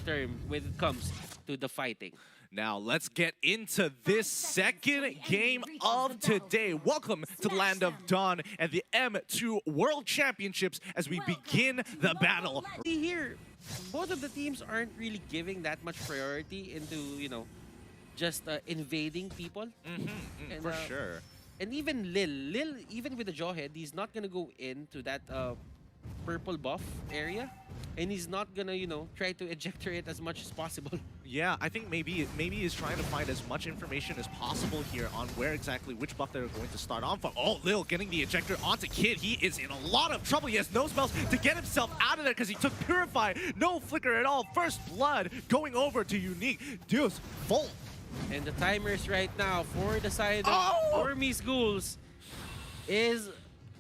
term when it comes to the fighting. Now, let's get into this second game of today. Welcome to the Land of Dawn and the M2 World Championships as we begin the battle. See here, both of the teams aren't really giving that much priority into, you know, just invading people. And, for sure. And even Lil, even with the Jawhead, he's not gonna go into that purple buff area. And he's not gonna, you know, try to ejector it as much as possible. Yeah, I think maybe he's trying to find as much information as possible here on where exactly which buff they're going to start on from. Oh, Lil getting the ejector onto Kid. He is in a lot of trouble. He has no spells to get himself out of there because he took Purify. No flicker at all. First blood going over to Unique. DEUS VULT. And the timers right now for the side of BURMEES GHOULS is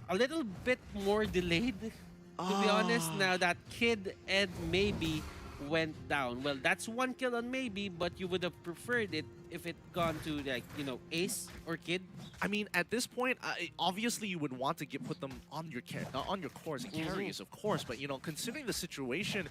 a little bit more delayed. To be honest, now that Kid and Maybe went down. Well, that's one kill on Maybe, but you would have preferred it if it gone to, like, you know, Ace or Kid. I mean, at this point, obviously you would want to put them on your cores and carries, of course. But you know, considering the situation,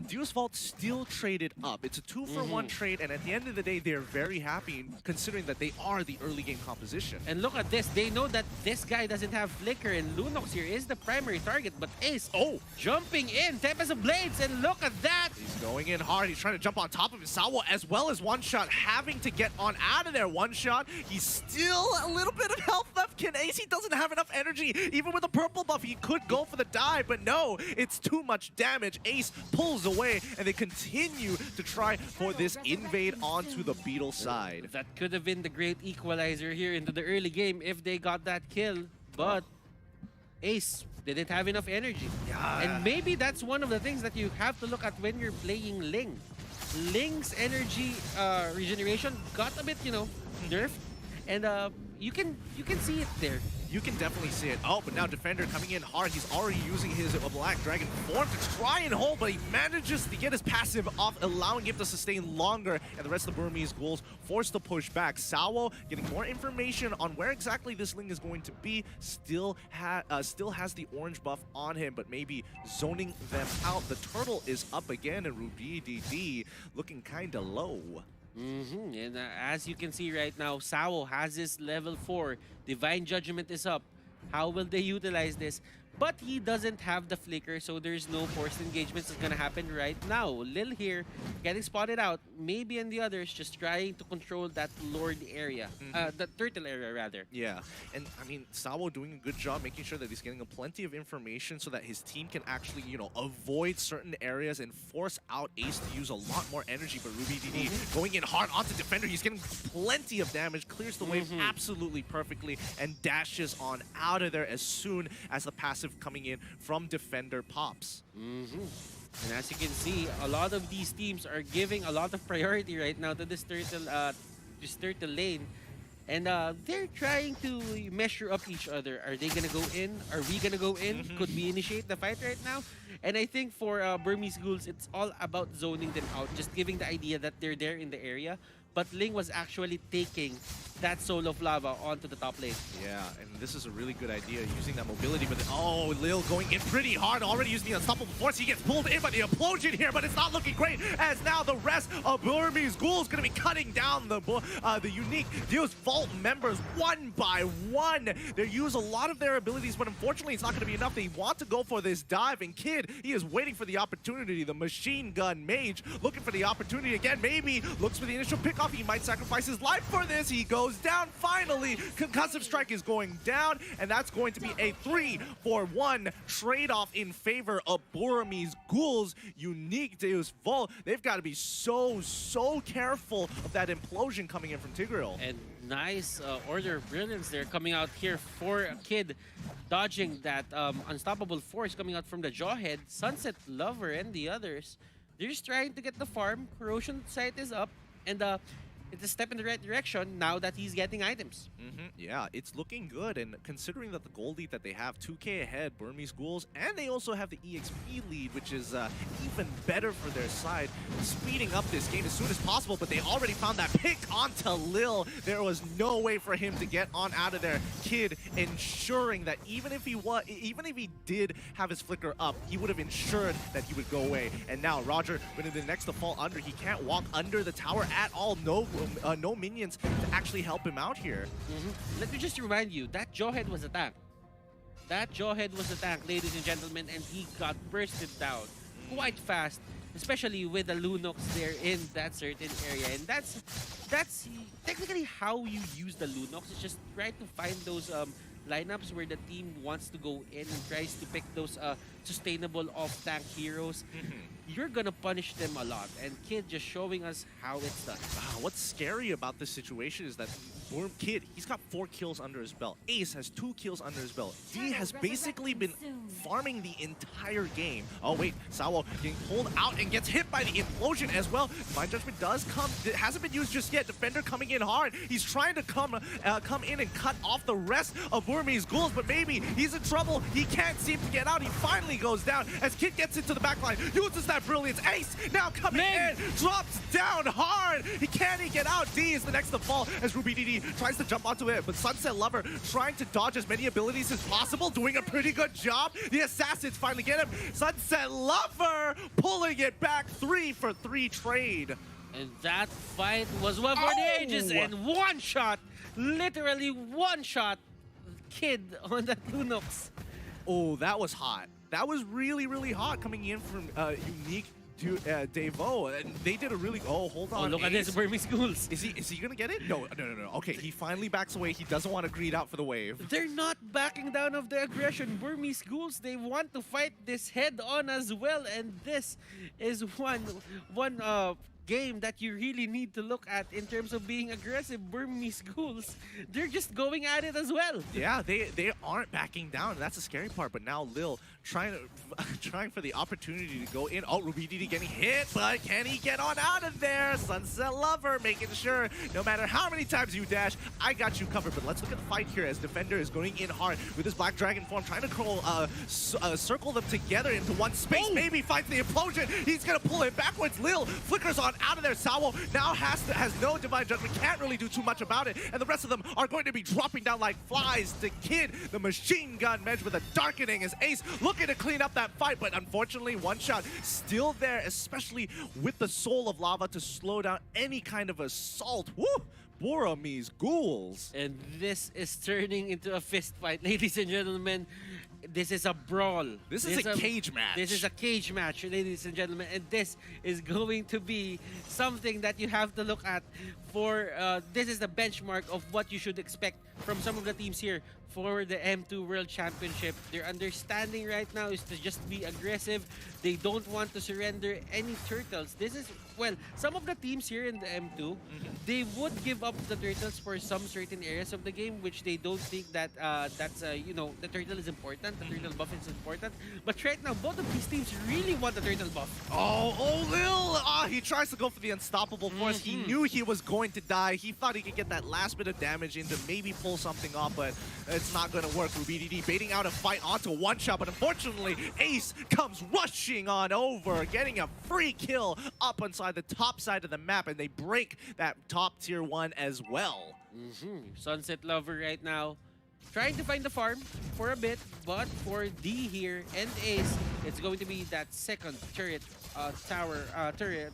DEUS VULT still traded up. It's a 2-for-1 trade, and at the end of the day, they're very happy considering that they are the early game composition. And look at this. They know that this guy doesn't have flicker, and Lunox here is the primary target. But Ace, jumping in, Tempest of Blades, and look at that. He's going in hard. He's trying to jump on top of his Sawo as well as one shot, having to get on out of there. One shot. He's still a little bit of health left. Can Ace? He doesn't have enough energy. Even with a purple buff, he could go for the dive, but no, it's too much damage. Ace pulls away, and they continue to try for this invade onto the Beetle side. That could have been the great equalizer here into the early game if they got that kill, but Ace didn't have enough energy. Yeah. And maybe that's one of the things that you have to look at when you're playing Ling. Ling's energy regeneration got a bit, you know, nerfed, and you can see it there. You can definitely see it. Oh, but now Defender coming in hard. He's already using his Black Dragon form to try and hold, but he manages to get his passive off, allowing him to sustain longer, and the rest of the Burmese Ghouls forced to push back. Sawo getting more information on where exactly this Ling is going to be. Still has the orange buff on him, but maybe zoning them out. The turtle is up again, and Ruby DD looking kind of low. And as you can see right now, Sawo has his level 4. Divine Judgment is up. How will they utilize this? But he doesn't have the flicker, so there's no forced engagements that's gonna happen right now. Lil here getting spotted out. Maybe and the others just trying to control that Lord area. The turtle area, rather. Yeah, and I mean, Sawo doing a good job making sure that he's getting plenty of information so that his team can actually, you know, avoid certain areas and force out Ace to use a lot more energy. But Ruby DD going in hard onto Defender. He's getting plenty of damage, clears the wave absolutely perfectly, and dashes on out of there as soon as the passive coming in from Defender pops. And as you can see, a lot of these teams are giving a lot of priority right now to this turtle lane. And they're trying to measure up each other. Are they gonna go in? Are we gonna go in? Could we initiate the fight right now? And I think for BURMEES GHOULS, it's all about zoning them out, just giving the idea that they're there in the area. But Ling was actually taking that Soul of Lava onto the top lane. Yeah, and this is a really good idea, using that mobility. But oh, Lil going in pretty hard, already using the Unstoppable Force. He gets pulled in by the Implosion here, but it's not looking great, as now the rest of BURMEES GHOULS going to be cutting down the unique DEUS VULT members one by one. They use a lot of their abilities, but unfortunately it's not going to be enough. They want to go for this dive, and Kid, he is waiting for the opportunity. The Machine Gun Mage looking for the opportunity again. Maybe looks for the initial pick. He might sacrifice his life for this. He goes down finally. Concussive Strike is going down, and that's going to be a 3-for-1 trade-off in favor of BURMEES GHOULS. Unique DEUS VULT. They've got to be so careful of that implosion coming in from Tigreal. And nice Order of Brilliance there coming out here for Kid, dodging that Unstoppable Force coming out from the Jawhead. Sunset Lover and the others, they're just trying to get the farm. Corrosion Sight is up. And it's a step in the right direction now that he's getting items. Yeah, it's looking good, and considering that the gold lead that they have, 2K ahead, Burmese Ghouls, and they also have the EXP lead, which is even better for their side, speeding up this game as soon as possible, but they already found that pick onto Lil. There was no way for him to get on out of there. Kid ensuring that even if he did have his flicker up, he would have ensured that he would go away. And now Roger, when in the next to fall under, he can't walk under the tower at all. No minions to actually help him out here. Let me just remind you, that Jawhead was a tank. That Jawhead was a tank, ladies and gentlemen, and he got bursted down quite fast, especially with the Lunox there in that certain area. And that's technically how you use the Lunox. It's just try to find those lineups where the team wants to go in and tries to pick those sustainable off-tank heroes. You're gonna punish them a lot, and Kid just showing us how it's done. What's scary about this situation is that Kid, he's got 4 kills under his belt. Ace has 2 kills under his belt. D has basically been farming the entire game. Oh wait, Sawo getting pulled out and gets hit by the implosion as well. Divine Judgment does come, it hasn't been used just yet. Defender coming in hard. He's trying to come in and cut off the rest of Burmese Ghouls, but maybe he's in trouble. He can't seem to get out. He finally goes down as Kid gets into the backline, uses that brilliance. Ace now coming in, drops down hard. He can't get out. D is the next to fall as Ruby DD tries to jump onto it, but Sunset Lover trying to dodge as many abilities as possible, doing a pretty good job. The Assassins finally get him. Sunset Lover pulling it back, 3 for 3 trade. And that fight was one for the ages, and one shot, literally one shot, Kid on that Lunox. Oh, that was hot. That was really, really hot coming in from Unique to Devo, and they did a really. Oh, hold on. Oh, look Ace. at this Burmese Ghouls. Is he gonna get it? No. Okay, he finally backs away. He doesn't want to greed out for the wave. They're not backing down of the aggression. Burmese Ghouls, they want to fight this head on as well, and this is one game that you really need to look at in terms of being aggressive. Burmese Ghouls, they're just going at it as well. Yeah, they aren't backing down. That's the scary part. But now Lil trying for the opportunity to go in. Oh, Ruby DD getting hit, but can he get on out of there? Sunset Lover making sure no matter how many times you dash, I got you covered. But let's look at the fight here as Defender is going in hard with his Black Dragon form, trying to circle them together into one space. Oh. Maybe finds the implosion. He's gonna pull it backwards. Lil flickers on out of there. Sawo now has no Divine Judgment, can't really do too much about it, and the rest of them are going to be dropping down like flies. The Kid, the machine gun Medj with a darkening as Ace looking to clean up that fight, but unfortunately one shot still there, especially with the Soul of Lava to slow down any kind of assault. Woo! Burmese Ghouls. And this is turning into a fist fight, ladies and gentlemen. This is a brawl. This is a cage match. This is a cage match, ladies and gentlemen. And this is going to be something that you have to look at for, this is the benchmark of what you should expect from some of the teams here for the M2 World Championship. Their understanding right now is to just be aggressive. They don't want to surrender any turtles. This is, well, some of the teams here in the M2, they would give up the turtles for some certain areas of the game, which they don't think that you know, the turtle is important, the turtle buff is important. But right now, both of these teams really want the turtle buff. Oh, Lil! He tries to go for the unstoppable force. He knew he was going to die. He thought he could get that last bit of damage in to maybe pull something off, but it's not going to work. Ruby DD baiting out a fight onto one shot, but unfortunately, Ace comes rushing on over, getting a free kill up inside the top side of the map, and they break that top tier 1 as well. Sunset Lover right now trying to find the farm for a bit, but for D here and Ace, it's going to be that second turret,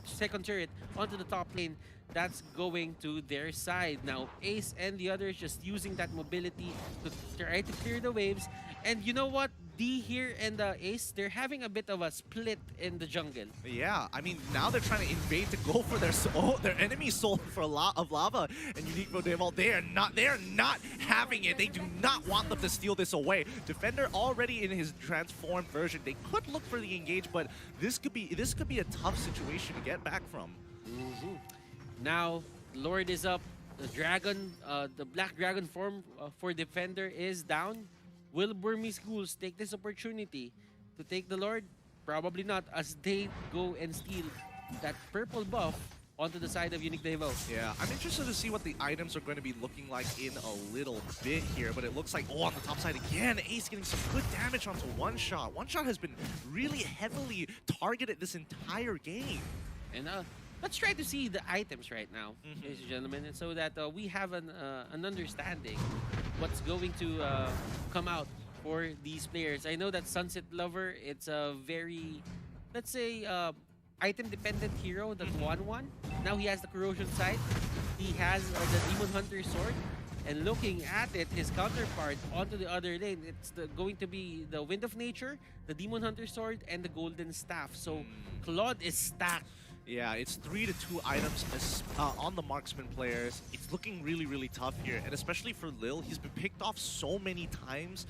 second turret onto the top lane. That's going to their side. Now, Ace and the others just using that mobility to try to clear the waves. And you know what? D here and Ace, they're having a bit of a split in the jungle. Yeah, I mean, now they're trying to invade to go for their enemy soul for a lot of lava. And Unique Devo, they are not having it. They do not want them to steal this away. Defender already in his transformed version. They could look for the engage, but this could be a tough situation to get back from. Now, Lord is up. The dragon, the Black Dragon form for Defender is down. Will Burmese Ghouls take this opportunity to take the Lord? Probably not, as they go and steal that purple buff onto the side of Unique Devo. Yeah, I'm interested to see what the items are going to be looking like in a little bit here, but it looks like, oh, on the top side again, Ace getting some good damage onto One Shot. One Shot has been really heavily targeted this entire game. And let's try to see the items right now, ladies and gentlemen, and so that we have an understanding what's going to come out for these players. I know that Sunset Lover, it's a very, let's say, item-dependent hero that won one. Now he has the Corrosion Sight. He has the Demon Hunter Sword. And looking at it, his counterpart onto the other lane, it's going to be the Wind of Nature, the Demon Hunter Sword, and the Golden Staff. So Claude is stacked. Yeah, it's 3 to 2 items on the marksman players. It's looking really, really tough here, and especially for Lil, he's been picked off so many times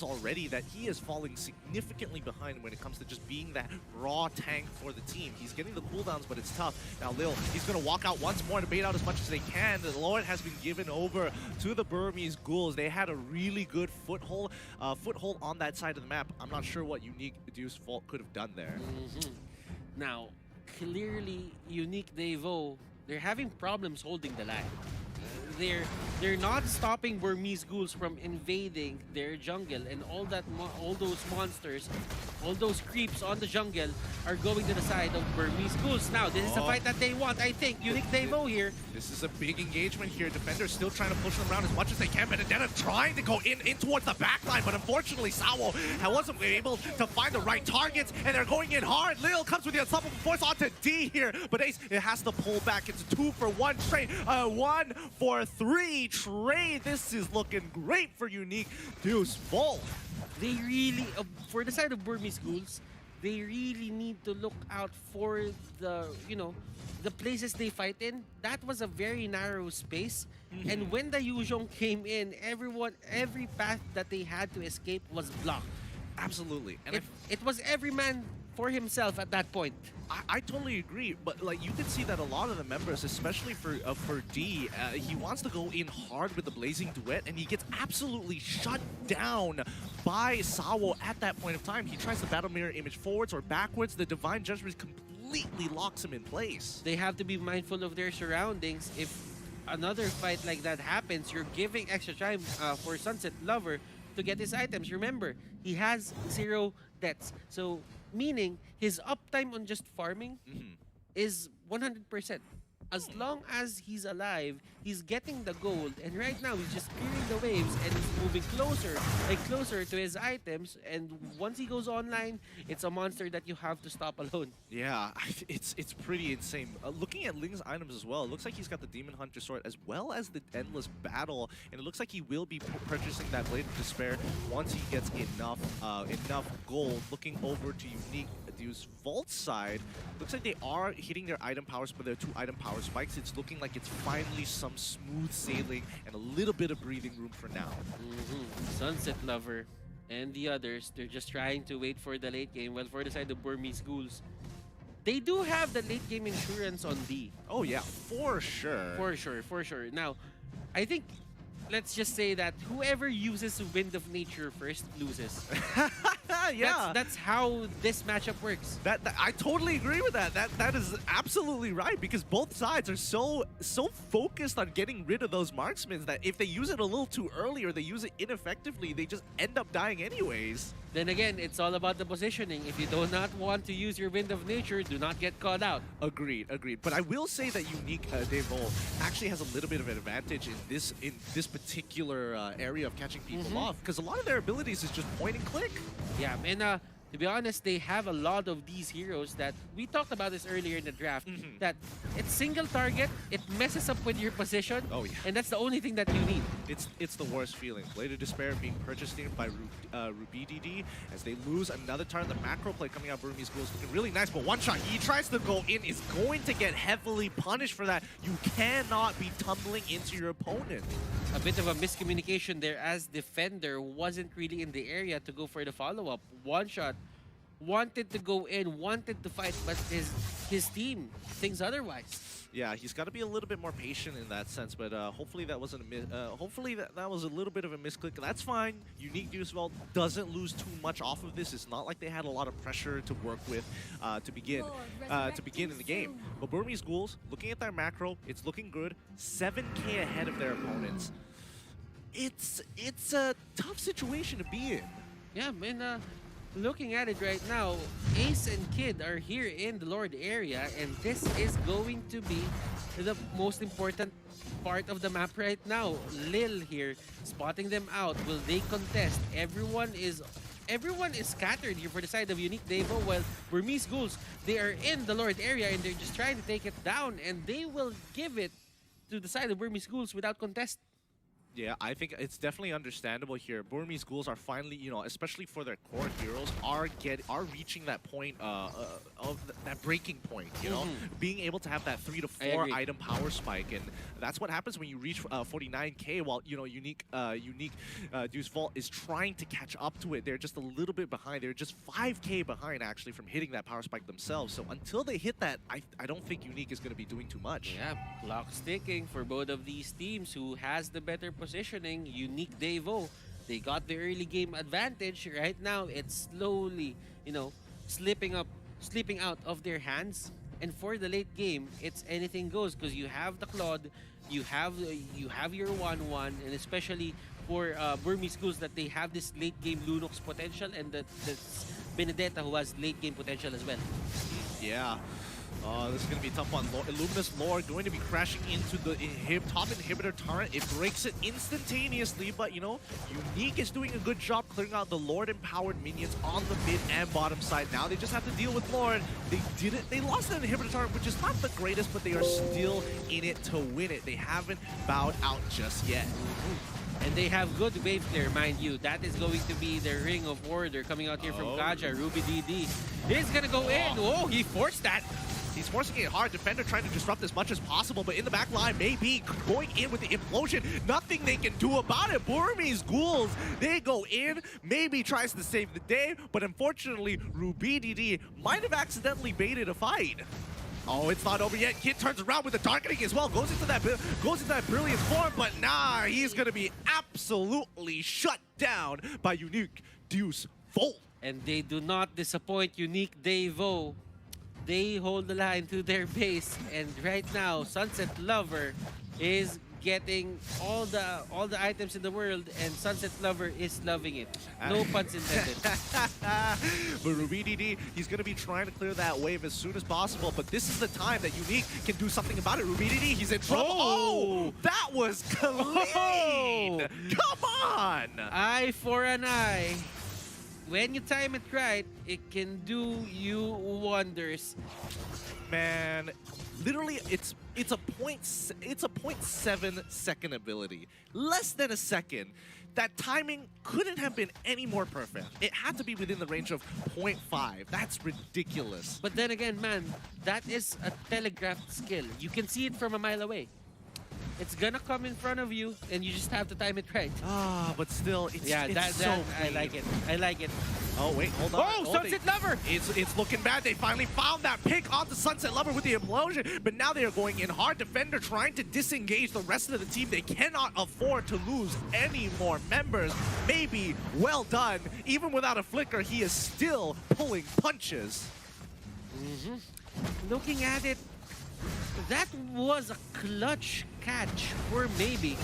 already that he is falling significantly behind when it comes to just being that raw tank for the team. He's getting the cooldowns, but it's tough. Now Lil, he's going to walk out once more to bait out as much as they can. The Lord has been given over to the Burmese Ghouls. They had a really good foothold on that side of the map. I'm not sure what Unique DEUS VULT could have done there. Now, clearly, Unique Devo, they're having problems holding the line. They're not stopping Burmese Ghouls from invading their jungle, and all those monsters, all those creeps on the jungle are going to the side of Burmese Ghouls. Now, this is a fight that they want, I think. Unique Devo here. This is a big engagement here. Defenders still trying to push them around as much as they can. Vendetta trying to go in towards the backline, but unfortunately, Sawo wasn't able to find the right targets, and they're going in hard. Lil comes with the unstoppable force onto D here, but Ace, it has to pull back. It's a 2-for-1 trade, 1-for-3 trade. This is looking great for Unique DEUS VULT. They really, for the side of Burmese Ghouls, they really need to look out for the, the places they fight in. That was a very narrow space. And when the Yuzhong came in, every path that they had to escape was blocked. Absolutely. And it was every man for himself at that point. I totally agree, but like you can see that a lot of the members, especially for D, he wants to go in hard with the Blazing Duet, and he gets absolutely shut down by Sawo at that point of time. He tries to battle mirror image forwards or backwards. The Divine Judgment completely locks him in place. They have to be mindful of their surroundings. If another fight like that happens, you're giving extra time for Sunset Lover to get his items. Remember, he has 0 deaths, so meaning his uptime on just farming is 100%. As long as he's alive, he's getting the gold, and right now he's just clearing the waves and he's moving closer and closer to his items, and once he goes online, it's a monster that you have to stop alone. Yeah, it's pretty insane. Looking at Ling's items as well, it looks like he's got the Demon Hunter Sword as well as the Endless Battle, and it looks like he will be purchasing that Blade of Despair once he gets enough gold. Looking over to Unique DEUS VULT's side, looks like they are hitting their item powers, but their 2 item power spikes. It's looking like it's finally some smooth sailing and a little bit of breathing room for now. Sunset Lover and the others, they're just trying to wait for the late game. Well, for the side of Burmese Ghouls, they do have the late game insurance on D. Oh yeah, for sure. For sure. Now, I think, let's just say that whoever uses Wind of Nature first loses. Yeah, that's how this matchup works. That I totally agree with that. That is absolutely right, because both sides are so focused on getting rid of those marksmen that if they use it a little too early or they use it ineffectively, they just end up dying anyways. Then again, it's all about the positioning. If you do not want to use your Wind of Nature, do not get caught out. Agreed. But I will say that Unique Devo actually has a little bit of an advantage in this particular area of catching people off, because a lot of their abilities is just point and click. Yeah, and to be honest, they have a lot of these heroes that we talked about this earlier in the draft. That it's single target, it messes up with your position. Oh yeah, and that's the only thing that you need. It's the worst feeling. Blade of Despair being purchased here by Ruby DD as they lose another turn. The macro play coming out, Burmese Ghouls looking really nice, but One Shot, he tries to go in, is going to get heavily punished for that. You cannot be tumbling into your opponent. A bit of a miscommunication there, as defender wasn't really in the area to go for the follow-up. One Shot wanted to go in, wanted to fight, but his team thinks otherwise. Yeah, he's got to be a little bit more patient in that sense, but hopefully that wasn't hopefully that was a little bit of a misclick. That's fine. Unique DEUS VULT doesn't lose too much off of this. It's not like they had a lot of pressure to work with to begin in the game. But Burmese Ghouls, looking at their macro, it's looking good. 7K ahead of their opponents. It's a tough situation to be in. Yeah, man. Looking at it right now, Ace and Kid are here in the Lord area, and this is going to be the most important part of the map right now. Lil here, spotting them out. Will they contest? Everyone is scattered here for the side of Unique Devo, while Burmese Ghouls, they are in the Lord area, and they're just trying to take it down, and they will give it to the side of Burmese Ghouls without contest. Yeah, I think it's definitely understandable here. Burmese Ghouls are finally, you know, especially for their core heroes, are reaching that point that breaking point. You know, being able to have that 3 to 4 item power spike, and that's what happens when you reach 49K. While you know unique DEUS VULT is trying to catch up to it. They're just a little bit behind. They're just 5K behind actually from hitting that power spike themselves. So until they hit that, I don't think Unique is going to be doing too much. Yeah, clock's ticking for both of these teams. Who has the better positioning? Unique Devo, they got the early game advantage. Right now, it's slowly, you know, slipping out of their hands. And for the late game, it's anything goes because you have the Claude, you have your 1-1, and especially for Burmese Ghouls that they have this late game Lunox potential, and that's Benedetta who has late game potential as well. Yeah. This is going to be tough on Illuminous Lore, going to be crashing into the top inhibitor turret. It breaks it instantaneously, but you know, Unique is doing a good job clearing out the Lord-empowered minions on the mid and bottom side. Now they just have to deal with Lord. They lost that inhibitor turret, which is not the greatest, but they are still in it to win it. They haven't bowed out just yet. And they have good wave clear, mind you. That is going to be the Ring of Order coming out here from Kaja. Ruby DD is going to go in. Oh, he forced that. He's forcing it hard. Defender trying to disrupt as much as possible, but in the back line, maybe going in with the implosion. Nothing they can do about it. Burmese Ghouls, they go in, maybe tries to save the day, but unfortunately, Ruby DD might have accidentally baited a fight. Oh, it's not over yet. Kid turns around with the darkening as well. Goes into that brilliant form, but nah, he's gonna be absolutely shut down by Unique DEUS VULT. And they do not disappoint Unique Devo. They hold the line to their base, and right now, Sunset Lover is getting all the items in the world, and Sunset Lover is loving it. No puns intended. But Ruby DD, he's going to be trying to clear that wave as soon as possible, but this is the time that Unique can do something about it. Ruby DD, he's in trouble. Oh, that was clean. Come on. Eye for an eye. When you time it right, it can do you wonders. Man, literally, it's a 0.7 second ability, less than a second. That timing couldn't have been any more perfect. It had to be within the range of 0.5. That's ridiculous. But then again, man, that is a telegraphed skill. You can see it from a mile away. It's gonna come in front of you, and you just have to time it right. Ah, but still, it's so I like it. I like it. Oh wait, hold on. Oh, Sunset Lover! It's looking bad. They finally found that pick onto Sunset Lover with the implosion, but now they are going in hard. Defender trying to disengage the rest of the team. They cannot afford to lose any more members. Maybe well done. Even without a flicker, he is still pulling punches. Looking at it, that was a clutch catch for Maybe.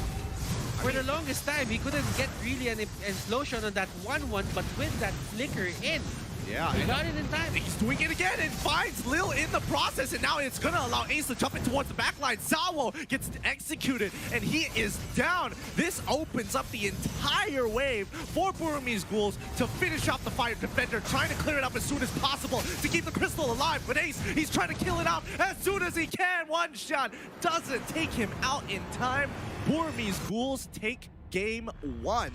For the longest time, he couldn't get really an explosion on that 1-1, but with that flicker in, yeah, he got it in time. He's doing it again and finds Lil in the process, and now it's gonna allow Ace to jump in towards the backline. Zawo gets executed, and he is down. This opens up the entire wave for Burmese Ghouls to finish off the fight. Defender trying to clear it up as soon as possible to keep the crystal alive, but Ace, he's trying to kill it out as soon as he can. One shot doesn't take him out in time. Burmese Ghouls take game 1.